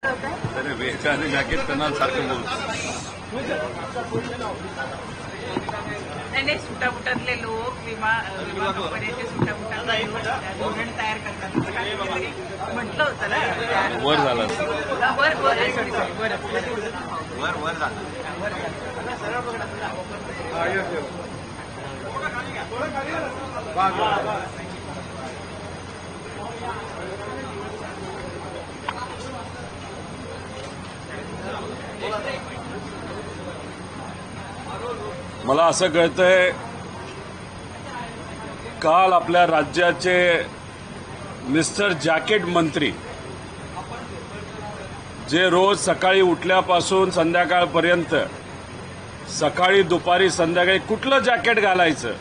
अरे वेगाने जॅकेट त्यांना सारखं बोलतो. नाही सुटाबुटातले लोक विमा कंपनीचे सुटाबुटातले लोक धोरण तयार करतात म्हटलं होतं ना. वर झाला वर वर वर झालं. मला असं कळतंय काल आपल्या राज्याचे मिस्टर जॅकेट मंत्री जे रोज सकाळी उठल्यापासून संध्याकाळपर्यंत सकाळी दुपारी संध्याकाळी कुठलं जॅकेट घालायचं,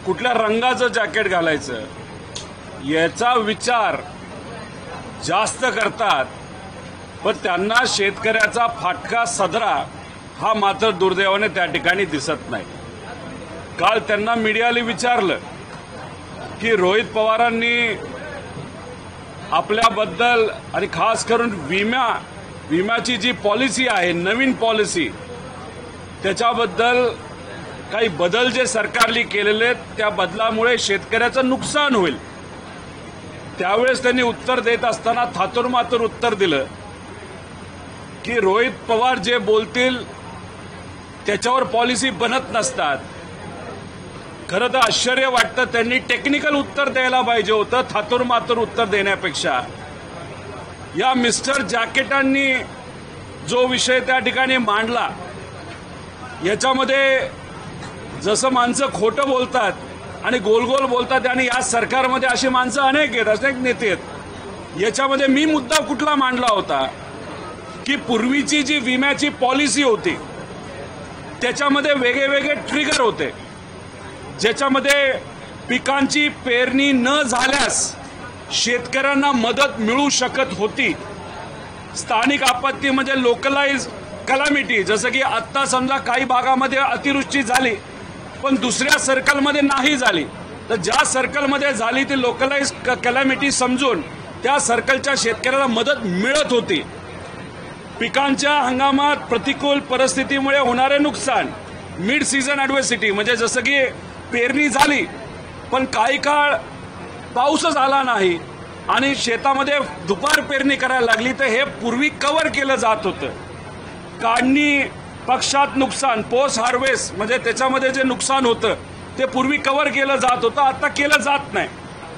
कुठल्या रंगाचं जॅकेट घालायचं याचा विचार जास्त करतात, पण त्यांना शेतकऱ्याचा फाटका सदरा हा मात्र दुर्दैवाने त्या ठिकाणी दिसत नाही. काल त्यांना मीडियाने विचारलं की रोहित पवारांनी आपल्याबद्दल आणि खास करून विम्याची जी पॉलिसी आहे, नवीन पॉलिसी, त्याच्याबद्दल काही बदल जे सरकारने केलेले आहेत त्या बदलामुळे शेतकऱ्याचं नुकसान होईल. त्यावेळेस त्यांनी उत्तर देत असताना थातुरमातुर उत्तर दिलं की रोहित पवार जे बोलतील त्याच्यावर पॉलिसी बनत नसतात. खरं तर आश्चर्य वाटतं, त्यांनी टेक्निकल उत्तर द्यायला पाहिजे होतं थातुरमातुर उत्तर देण्यापेक्षा. या मिस्टर जॅकेटांनी जो विषय त्या ठिकाणी मांडला याच्यामध्ये जसं माणसं खोटं बोलतात आणि गोलगोल बोलतात आणि या सरकारमध्ये अशी माणसं अनेक नेते आहेत. याच्यामध्ये मी मुद्दा कुठला मांडला होता की पूर्वीची जी विम्याची पॉलिसी होती त्याच्यामध्ये वेगळे ट्रिगर होते, ज्याच्यामध्ये पिकांची पेरणी न झाल्यास शेतकऱ्यांना मदत मिळू शकत होती. स्थानिक आपत्ती म्हणजे लोकलाइज कॅलॅमिटी, जसं की आत्ता समजा काही भागामध्ये अतिवृष्टी झाली पण दुसऱ्या सर्कलमध्ये नाही झाली, तर ज्या सर्कलमध्ये झाली ती लोकलाइज कॅलॅमिटी समजून त्या सर्कलच्या शेतकऱ्याला मदत मिळत होती. पिकांच्या हंगामात प्रतिकूल परिस्थितीमुळे होणारे नुकसान, मिड सीझन ॲडव्हर्सिटी, म्हणजे जसं की पेरणी झाली पण काही काळ पाऊसच आला नाही आणि शेतामध्ये दुपार पेरणी करायला लागली, तर हे पूर्वी कव्हर केलं जात होतं. काढणी पक्षात नुकसान, पोस्ट हार्वेस्ट म्हणजे त्याच्यामध्ये जे नुकसान होतं ते पूर्वी कव्हर केलं जात होतं, आता केलं जात नाही.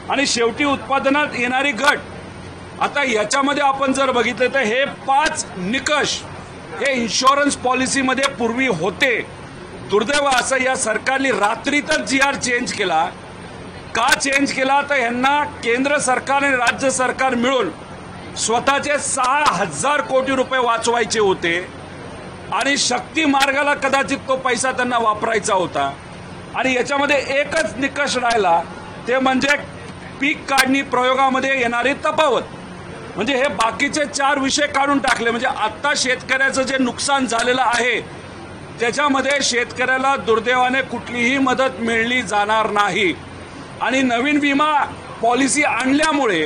आणि शेवटी उत्पादनात येणारी घट. आता याच्यामध्ये आपण जर बघितलं तर हे 5 निकष हे इन्शुरन्स पॉलिसीमध्ये पूर्वी होते. दुर्दैव असं या सरकारने रात्रीतच GR चेंज केला. का चेंज केला तर यांना केंद्र सरकार आणि राज्य सरकार मिळून स्वतःचे 6,000 कोटी रुपये वाचवायचे होते आणि शक्ती मार्गाला कदाचित तो पैसा त्यांना वापरायचा होता. आणि याच्यामध्ये एकच निकष राहिला, ते म्हणजे पीक काढणी प्रयोगामध्ये येणारी तफावत. म्हणजे हे बाकीचे 4 विषय काढून टाकले. म्हणजे आता शेतकऱ्याचं जे नुकसान झालेलं आहे त्याच्यामध्ये शेतकऱ्याला दुर्दैवाने कुठलीही मदत मिळली जाणार नाही. आणि नवीन विमा पॉलिसी आणल्यामुळे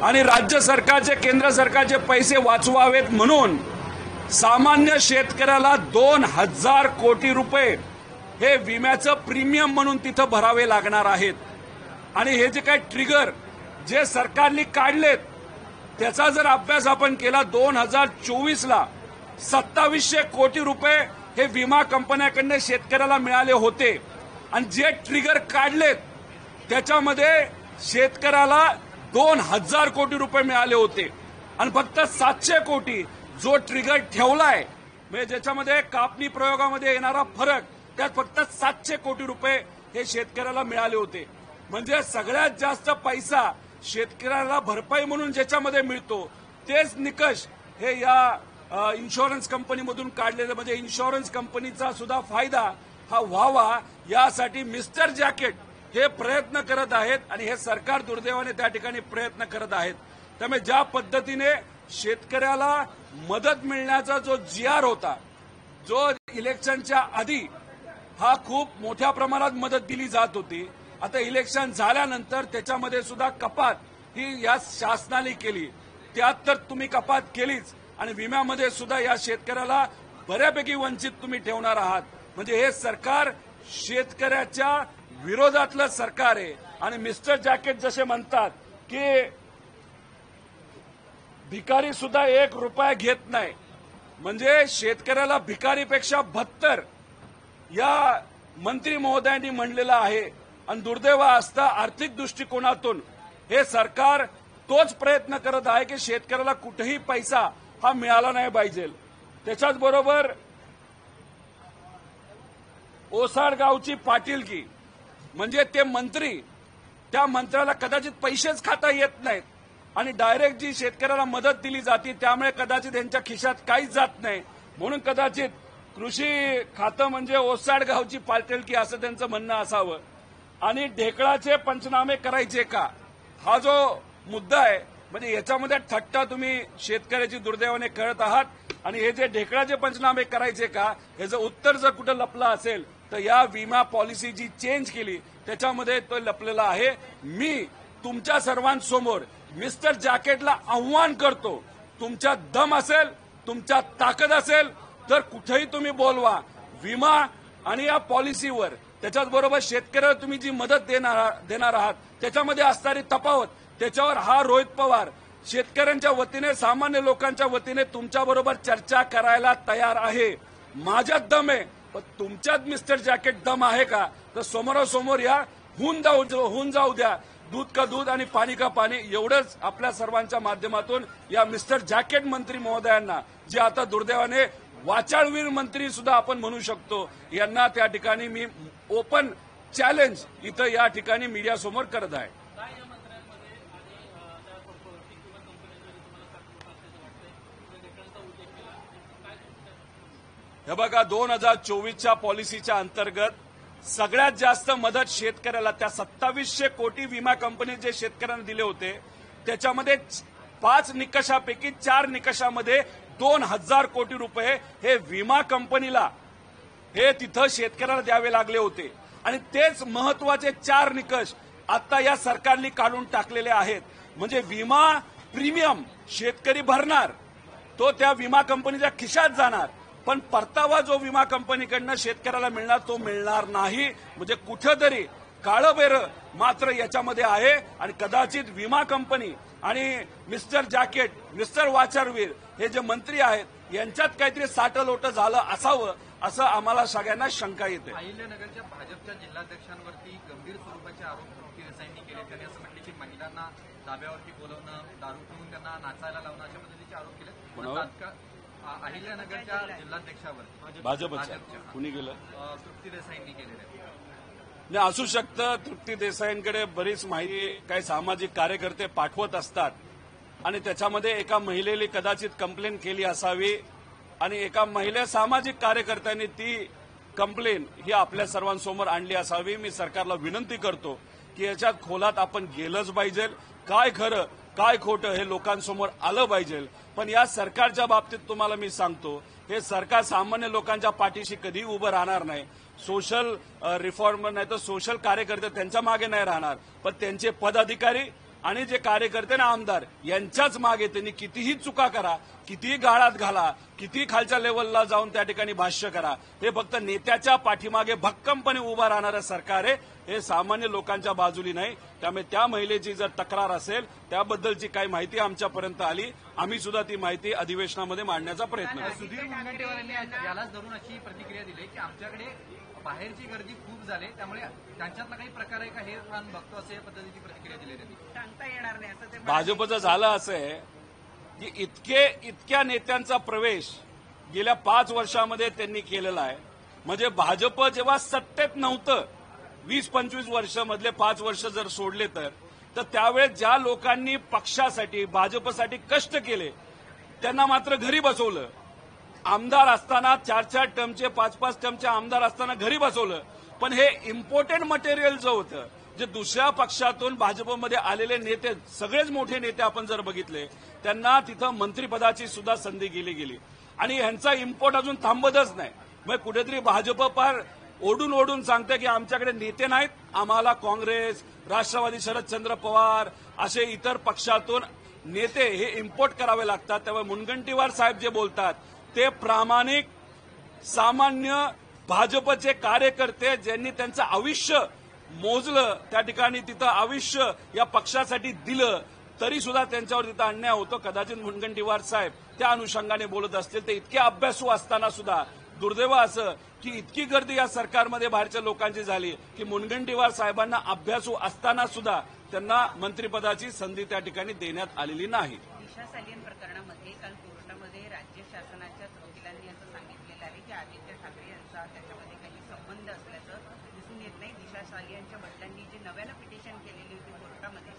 आणि राज्य सरकारचे केंद्र सरकारचे पैसे वाचवावेत म्हणून सामान्य शेतकऱ्याला 2,000 कोटी रुपये हे विम्याचं प्रीमियम म्हणून तिथं भरावे लागणार आहेत. आणि हे जे काही ट्रिगर जे सरकारने काढलेत त्याचा जर अभ्यास आपण केला, 2024ला 2700 कोटी रुपये हे विमा कंपन्याकडनं शेतकऱ्याला मिळाले होते. आणि जे ट्रिगर काढलेत त्याच्यामध्ये शेतकऱ्याला 2,000 कोटी रुपये मिळाले होते. आणि फक्त 700 कोटी जो ट्रिगर ठेवलाय, म्हणजे ज्याच्यामध्ये कापणी प्रयोगामध्ये येणारा फरक, त्यात फक्त 700 कोटी रुपये हे शेतकऱ्याला मिळाले होते. म्हणजे सगळ्यात जास्त पैसा शेतकऱ्याला भरपाई म्हणून ज्याच्यामध्ये मिळतो तेच निकष हे या इन्शुरन्स कंपनीमधून काढलेले. म्हणजे इन्शुरन्स कंपनीचा सुद्धा फायदा हा व्हावा यासाठी मिस्टर जॅकेट हे प्रयत्न करत आहेत आणि हे सरकार दुर्दैवाने त्या ठिकाणी प्रयत्न करत आहेत. त्यामुळे ज्या पद्धतीने शेतकऱ्याला मदत मिळण्याचा जो GR होता, जो इलेक्शनच्या आधी हा खूप मोठ्या प्रमाणात मदत दिली जात होती, आता इलेक्शन झाल्यानंतर त्याच्यामध्ये सुद्धा कपात ही या शासनाने केली. त्यात तर तुम्ही कपात केलीच आणि विम्यामध्ये सुद्धा या शेतकऱ्याला बऱ्यापैकी वंचित तुम्ही ठेवणार आहात. म्हणजे हे सरकार शेतकऱ्याच्या विरोधातलं सरकार आहे. आणि मिस्टर जॅकेट जसे म्हणतात की भिकारी सुद्धा 1 रुपया घेत नाही, म्हणजे शेतकऱ्याला भिकारीपेक्षा बदतर या मंत्री महोदयांनी म्हणलेलं आहे. आणि दुर्दैव असता आर्थिक दृष्टिकोनातून हे सरकार तोच प्रयत्न करत आहे की शेतकऱ्याला कुठेही पैसा हा मिळाला नाही पाहिजे. त्याच्याच बरोबर ओसाडगावची पाटीलकी, म्हणजे ते मंत्री, त्या मंत्र्याला कदाचित पैसेच खाता येत नाहीत आणि डायरेक्ट जी शेतकऱ्याला मदत दिली जाते त्यामुळे कदाचित त्यांच्या खिशात काहीच जात नाही. म्हणून कदाचित कृषी खातं म्हणजे ओसाडगावची पाटीलकी असं त्यांचं म्हणणं असावं. आणि ढेकळाचे पंचनामे करायचे का, हा जो मुद्दा आहे, म्हणजे याच्यामध्ये थट्टा तुम्ही शेतकऱ्याची दुर्दैवाने करत आहात. आणि हे जे ढेकळाचे पंचनामे करायचे का, याचं उत्तर जर कुठं लपलं असेल तर या विमा पॉलिसी जी चेंज केली त्याच्यामध्ये तो लपलेला आहे. मी तुमच्या सर्वांसमोर मिस्टर जॅकेटला आव्हान करतो, तुमच्यात दम असेल, तुमच्यात ताकद असेल तर कुठेही तुम्ही बोलवा. विमा आणि या पॉलिसीवर, त्याच्याचबरोबर शेतकऱ्याला तुम्ही जी मदत देणार आहात त्याच्यामध्ये असणारी तफावत, त्याच्यावर हा रोहित पवार शेतकऱ्यांच्या वतीने, सामान्य लोकांच्या वतीने तुमच्याबरोबर चर्चा करायला तयार आहे. माझ्यात दम आहे, पण तुमच्यात मिस्टर जॅकेट दम आहे का, तर समोरासमोर या, होऊन जाऊ द्या. दूध का दूध आणि पाणी का पाणी, एवढंच आपल्या सर्वांच्या माध्यमातून या मिस्टर जॅकेट मंत्री महोदयांना, जे आता दुर्दैवाने वाचाळवीर मंत्री सुद्धा आपण म्हणू शकतो, यांना त्या ठिकाणी मी ओपन चॅलेंज इथं या ठिकाणी मीडियासमोर करत आहे. हे बघा, 2024च्या पॉलिसीच्या अंतर्गत सगळ्यात जास्त मदत शेतकऱ्याला, त्या 2700 कोटी विमा कंपनी जे शेतकऱ्यांना दिले होते त्याच्यामध्ये 5 निकषापैकी 4 निकषामध्ये 2000 कोटी रुपये हे विमा कंपनीला, हे तिथं शेतकऱ्याला द्यावे लागले होते. आणि तेच महत्वाचे 4 निकष आता या सरकारने काढून टाकलेले आहेत. म्हणजे विमा प्रीमियम शेतकरी भरणार, तो त्या विमा कंपनीच्या खिशात जाणार, पण परतावा जो विमा कंपनीकडनं शेतकऱ्याला मिळणार तो मिळणार नाही. म्हणजे कुठेतरी काळबेरं मात्र याच्यामध्ये आहे. आणि कदाचित विमा कंपनी आणि मिस्टर जॅकेट, मिस्टर वाचारवीर हे जे मंत्री आहेत यांच्यात काहीतरी साटलोट झालं असावं, असं आम्हाला सगळ्यांना शंका येते. अहिल्यानगरच्या भाजपच्या जिल्हाध्यक्षांवरती गंभीर स्वरूपाचे आरोप तृप्ती देसाईंनी केले. त्यांनी असं म्हटले की महिलांना धाब्यावरती बोलवणं, दारू पिऊन त्यांना नाचायला लावणं, अशा पद्धतीचे आरोप केले. अहिल्यानगरच्या जिल्हाध्यक्षावर भाजपच्या कुणी केलं? तृप्ती देसाईंनी केलेले. नाही, असू शकतं. तृप्ती देसाईंकडे बरीच माहिती काही सामाजिक कार्यकर्ते पाठवत असतात आणि त्याच्यामध्ये एका महिलेने कदाचित कंप्लेंट केली असावी आणि एका महिला सामाजिक कार्यकर्त्यांनी ती कंप्लेंट ही आपल्या सर्वांसमोर आणली असावी. मी सरकारला विनंती करतो की याच्यात खोलात आपण गेलंच पाहिजे. काय खरं काय खोटं हे लोकांसमोर आलं पाहिजे. पण या सरकारच्या बाबतीत तुम्हाला मी सांगतो, हे सरकार सामान्य लोकांच्या पाठीशी कधी उभं राहणार नाही. सोशल रिफॉर्मर नाही तर सोशल कार्यकर्ते त्यांच्या मागे नाही राहणार, पण त्यांचे पदाधिकारी आणि जे कार्यकर्ते आणि आमदार यांच्याच मागे त्यांनी कितीही चुका करा, कितीही गाळात घाला, किती खालच्या लेवलला जाऊन त्या ठिकाणी भाष्य करा, हे फक्त नेत्याच्या पाठीमागे भक्कमपणे उभा राहणारं सरकार आहे. हे सामान्य लोकांच्या बाजूली नाही. त्यामुळे त्या महिलेची जर तक्रार असेल, त्याबद्दलची काही माहिती आमच्यापर्यंत आली, आम्ही सुद्धा ती माहिती अधिवेशनामध्ये मांडण्याचा प्रयत्न करू. सुधीर मुनगंटीवार यांनी यालाच धरून अशी प्रतिक्रिया दिली की आमच्याकडे बाहेरची गर्दी खूप झाली, त्यामुळे त्यांच्यातला काही प्रकार आहे का हे आपण बघतो, असे पद्धतीची प्रतिक्रिया दिली त्यांनी. सांगता येणार नाही असं ते भाजपचं झालं असं आहे की इतक्या नेत्यांचा प्रवेश गेल्या 5 वर्षामध्ये त्यांनी केलेला आहे. म्हणजे भाजप जेव्हा सत्तेत नव्हतं, 20-25 वर्ष मधले 5 वर्ष जर सोडले तर त्यावेळेस ज्या लोकांनी पक्षासाठी, भाजपसाठी कष्ट केले त्यांना मात्र घरी बसवलं. आमदार असताना 4-4 टर्मचे, 5-5 टर्मचे आमदार असताना घरी बसवलं. पण हे इम्पॉर्टंट मटेरियल जो होतं, जे दुसऱ्या पक्षातून भाजपमध्ये आलेले नेते, सगळेच मोठे नेते आपण जर बघितले, त्यांना तिथं मंत्रिपदाची सुद्धा संधी गेली आणि ह्यांचा इम्पोर्ट अजून थांबतच नाही. मग कुठेतरी भाजप पार ओढून सांगते की आमच्याकडे नेते नाहीत, आम्हाला काँग्रेस, राष्ट्रवादी, शरदचंद्र पवार असे इतर पक्षातून नेते हे इम्पोर्ट करावे लागतात. त्यामुळे मुनगंटीवार साहेब जे बोलतात ते प्रामाणिक सामान्य भाजपचे कार्यकर्ते ज्यांनी त्यांचं आयुष्य मोजलं, त्या ठिकाणी तिथं आयुष्य या पक्षासाठी दिलं, तरी सुद्धा त्यांच्यावर तिथं अन्याय होतो. कदाचित मुनगंटीवार साहेब त्या अनुषंगाने बोलत असतील. ते इतके अभ्यासू असताना सुद्धा दुर्दैव असं की इतकी गर्दी या सरकारमध्ये बाहेरच्या लोकांची झाली की मुनगंटीवार साहेबांना अभ्यासू असताना सुद्धा त्यांना मंत्रिपदाची संधी त्या ठिकाणी देण्यात आलेली नाही. दिशा सालियन प्रकरणामध्ये काल कोर्टामध्ये राज्य शासनाच्याच वकिलांनी असं सांगितलेलं आहे की आदित्य ठाकरे यांचा त्याच्यामध्ये काही संबंध असल्याचं दिसून येत नाही. दिशा सालियनच्या वडिलांनी जी नव्यानं पिटिशन केलेली होती कोर्टामध्ये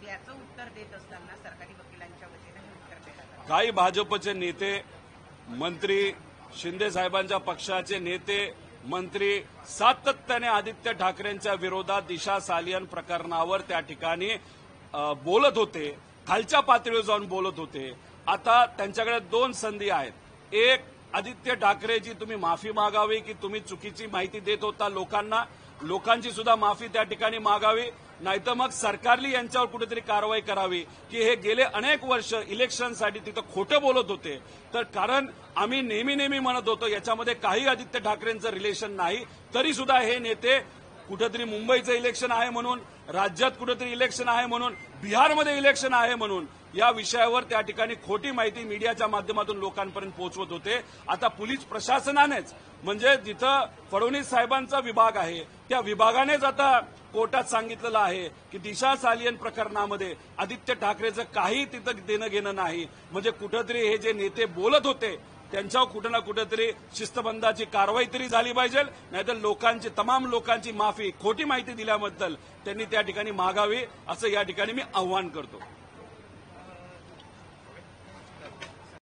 त्याचं उत्तर देत असताना सरकारी वकिलांच्या वतीनं हे उत्तर देण्यात आलं. काही भाजपचे नेते मंत्री, शिंदे साहेबांच्या पक्षाचे नेते मंत्री सातत्याने आदित्य ठाकरेंच्या विरोधात दिशा सालियन प्रकरणावर त्या ठिकाणी बोलत होते, खालच्या पातळीवर जाऊन बोलत होते. आता त्यांच्याकडे दोन संधी आहेत. एक, आदित्य ठाकरेची तुम्ही माफी मागावी की तुम्ही चुकीची माहिती देत होता लोकांना, लोकांची सुद्धा माफी त्या ठिकाणी मागावी, नाहीतर मग सरकारने यांच्यावर कुठेतरी कारवाई करावी की हे गेले अनेक वर्ष इलेक्शनसाठी तिथं खोटं बोलत होते. तर कारण आम्ही नेहमी म्हणत होतो याच्यामध्ये काही आदित्य ठाकरेंचं रिलेशन नाही, तरी सुद्धा हे नेते कुठेतरी मुंबईचं इलेक्शन आहे म्हणून, राज्यात कुठेतरी इलेक्शन आहे म्हणून, बिहारमध्ये इलेक्शन आहे म्हणून या विषयावर त्या ठिकाणी खोटी माहिती मीडियाच्या माध्यमातून लोकांपर्यंत पोहोचवत होते. आता पोलीस प्रशासनानेच, म्हणजे जिथं फडणवीस साहेबांचा विभाग आहे त्या विभागानेच आता कोर्टात सांगितलेलं आहे की दिशा सालियन प्रकरणामध्ये आदित्य ठाकरेचं काही तिथं देणं घेणं नाही. म्हणजे कुठेतरी हे जे नेते बोलत होते त्यांच्यावर कुठं ना कुठेतरी शिस्तबंधाची कारवाई तरी झाली पाहिजे, नाहीतर तमाम लोकांची माफी खोटी माहिती दिल्याबद्दल त्यांनी त्या ठिकाणी मागावी, असं या ठिकाणी मी आव्हान करतो.